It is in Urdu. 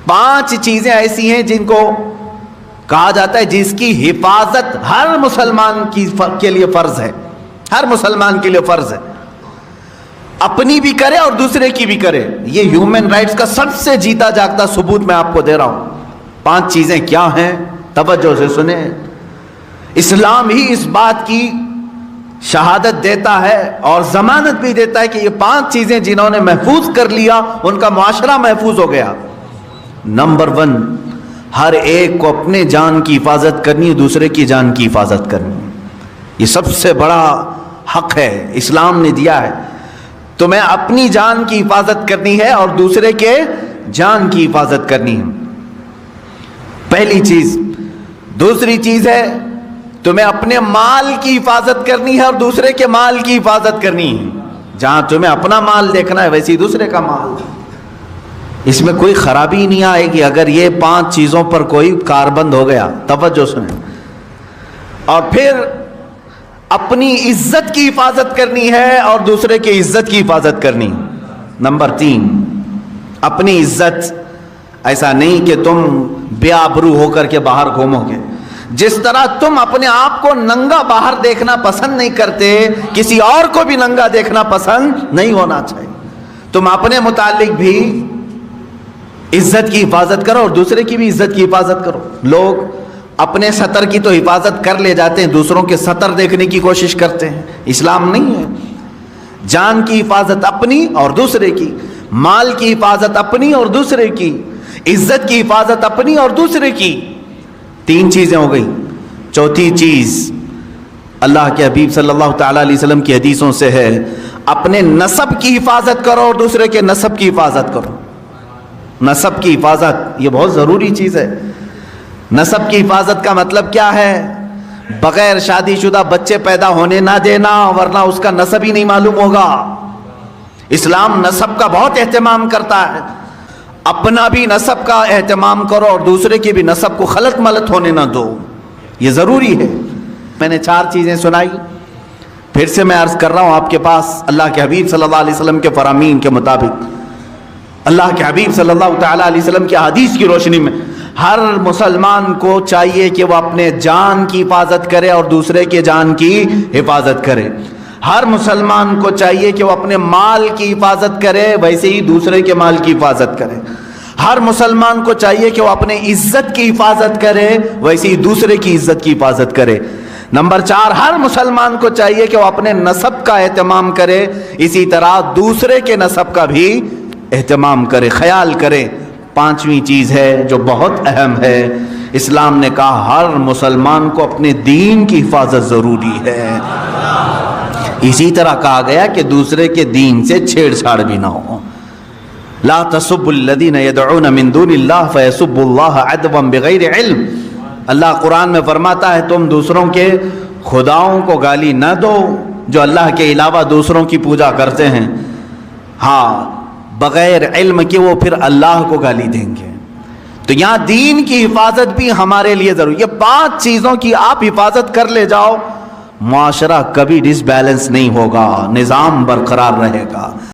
5 چیزیں ایسی ہیں جن کو کہا جاتا ہے جس کی حفاظت ہر مسلمان کے لیے فرض ہے، ہر مسلمان کے لیے فرض ہے، اپنی بھی کرے اور دوسرے کی بھی کرے۔ یہ ہیومن رائٹس کا سب سے جیتا جاگتا ثبوت میں آپ کو دے رہا ہوں۔ 5 چیزیں کیا ہیں؟ توجہ سے سنیں۔ اسلام ہی اس بات کی شہادت دیتا ہے اور ضمانت بھی دیتا ہے کہ یہ 5 چیزیں جنہوں نے محفوظ کر لیا ان کا معاشرہ محفوظ ہو گیا۔ نمبر 1، ہر ایک کو اپنے جان کی حفاظت کرنی ہے، دوسرے کی جان کی حفاظت کرنی ہے۔ یہ سب سے بڑا حق ہے، اسلام نے دیا ہے۔ تمہیں اپنی جان کی حفاظت کرنی ہے اور دوسرے کے جان کی حفاظت کرنی ہے، پہلی چیز۔ دوسری چیز ہے تمہیں اپنے مال کی حفاظت کرنی ہے اور دوسرے کے مال کی حفاظت کرنی ہے۔ جہاں تمہیں اپنا مال دیکھنا ہے ویسے ہی دوسرے کا مال۔ اس میں کوئی خرابی نہیں آئے گی اگر یہ 5 چیزوں پر کوئی کاربند ہو گیا۔ توجہ سنیں۔ اور پھر اپنی عزت کی حفاظت کرنی ہے اور دوسرے کی عزت کی حفاظت کرنی۔ نمبر 3، اپنی عزت، ایسا نہیں کہ تم بے آبرو ہو کر کے باہر گھومو گے۔ جس طرح تم اپنے آپ کو ننگا باہر دیکھنا پسند نہیں کرتے، کسی اور کو بھی ننگا دیکھنا پسند نہیں ہونا چاہیے۔ تم اپنے متعلق بھی عزت کی حفاظت کرو اور دوسرے کی بھی عزت کی حفاظت کرو۔ لوگ اپنے سطر کی تو حفاظت کر لے جاتے ہیں، دوسروں کے سطر دیکھنے کی کوشش کرتے ہیں۔ اسلام نہیں ہے۔ جان کی حفاظت اپنی اور دوسرے کی، مال کی حفاظت اپنی اور دوسرے کی، عزت کی حفاظت اپنی اور دوسرے کی۔ 3 چیزیں ہو گئی۔ چوتھی چیز اللہ کے حبیب صلی اللہ تعالی علیہ وسلم کی حدیثوں سے ہے، اپنے نسب کی حفاظت کرو اور دوسرے کے نسب کی حفاظت کرو۔ نسب کی حفاظت یہ بہت ضروری چیز ہے۔ نسب کی حفاظت کا مطلب کیا ہے؟ بغیر شادی شدہ بچے پیدا ہونے نہ دینا، ورنہ اس کا نسب ہی نہیں معلوم ہوگا۔ اسلام نسب کا بہت اہتمام کرتا ہے۔ اپنا بھی نسب کا اہتمام کرو اور دوسرے کی بھی نسب کو خلط ملط ہونے نہ دو، یہ ضروری ہے۔ میں نے 4 چیزیں سنائی، پھر سے میں عرض کر رہا ہوں آپ کے پاس، اللہ کے حبیب صلی اللہ علیہ وسلم کے فرامین کے مطابق، اللہ کے حبیب صلی اللہ تعالیٰ علیہ وسلم کی حدیث کی روشنی میں ہر مسلمان کو چاہیے کہ وہ اپنے جان کی حفاظت کرے اور دوسرے کے جان کی حفاظت کرے۔ ہر مسلمان کو چاہیے کہ وہ اپنے مال کی حفاظت کرے، ویسے ہی دوسرے کے مال کی حفاظت کرے۔ ہر مسلمان کو چاہیے کہ وہ اپنے عزت کی حفاظت کرے، ویسے ہی دوسرے کی عزت کی حفاظت کرے۔ نمبر 4، ہر مسلمان کو چاہیے کہ وہ اپنے نسب کا اہتمام کرے، اسی طرح دوسرے کے نسب کا بھی اہتمام کرے، خیال کرے۔ 5ویں چیز ہے جو بہت اہم ہے، اسلام نے کہا ہر مسلمان کو اپنے دین کی حفاظت ضروری ہے۔ اسی طرح کہا گیا کہ دوسرے کے دین سے چھیڑ چھاڑ بھی نہ ہو۔ لا تسبوا الذین یدعون من دون اللہ فیسبوا اللہ عدوا بغیر علم۔ اللہ قرآن میں فرماتا ہے تم دوسروں کے خداؤں کو گالی نہ دو جو اللہ کے علاوہ دوسروں کی پوجا کرتے ہیں، ہاں بغیر علم کے وہ پھر اللہ کو گالی دیں گے۔ تو یہاں دین کی حفاظت بھی ہمارے لیے ضروری۔ یہ 5 چیزوں کی آپ حفاظت کر لے جاؤ، معاشرہ کبھی ڈس بیلنس نہیں ہوگا، نظام برقرار رہے گا۔